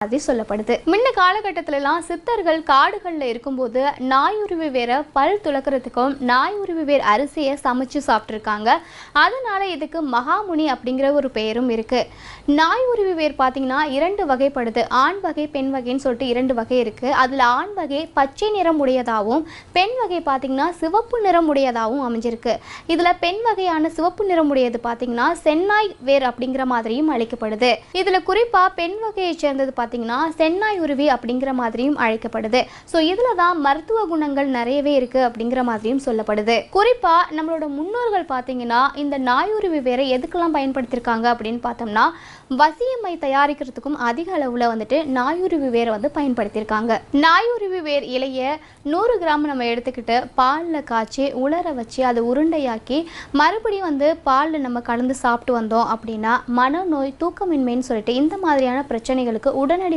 அது சொல்லப்படுது. முன்ன காலகட்டத்திலலாம் சித்தர்கள் காடுகளில் இருக்கும்போது நாயுருவி வேற பல் துளக்கிறதுக்கும் நாயுருவி வேர் அரிசியை சமைச்சு சாப்பிட்ருக்காங்க. அதனால இதுக்கு மகாமுனி அப்படிங்கிற ஒரு பெயரும் இருக்கு. நாயுருவி வேர் பார்த்தீங்கன்னா 2 வகைப்படுது. ஆண் வகை பெண் வகைன்னு சொல்லிட்டு 2 வகை இருக்கு. அதில் ஆண் வகை பச்சை நிறம் உடையதாகவும் பெண் வகை பார்த்தீங்கன்னா சிவப்பு நிறம் உடையதாகவும் அமைஞ்சிருக்கு. இதில் பெண் வகையான சிவப்பு நிறம் உடையது பார்த்தீங்கன்னா சென்னாய் வேர் அப்படிங்கிற மாதிரியும் அழைக்கப்படுது. இதில் குறிப்பாக பெண் வகையை சேர்ந்தது பார்த்தீங்கன்னா சென்னாயுருவி அப்படிங்கிற மாதிரியும் அழைக்கப்படுது. ஸோ இதில் தான் மருத்துவ குணங்கள் நிறையவே இருக்கு அப்படிங்கிற மாதிரியும் சொல்லப்படுது. குறிப்பாக நம்மளோட முன்னோர்கள் பார்த்தீங்கன்னா இந்த நாயுருவி வேரை எதுக்கெல்லாம் பயன்படுத்தியிருக்காங்க அப்படின்னு பார்த்தோம்னா வசியமை தயாரிக்கிறதுக்கும் அதிக அளவில் வந்துட்டு நாயுருவி வேரை பயன்படுத்தியிருக்காங்க. நாயுருவி வேர் இலைய 100 கிராம் நம்ம எடுத்துக்கிட்டு பாலில் காய்ச்சி உலர வச்சு அதை உருண்டையாக்கி மறுபடியும் பாலில் நம்ம கலந்து சாப்பிட்டு வந்தோம் அப்படின்னா மனநோய் தூக்கமின்மைன்னு சொல்லிட்டு இந்த மாதிரியான பிரச்சனைகளுக்கு உடனடி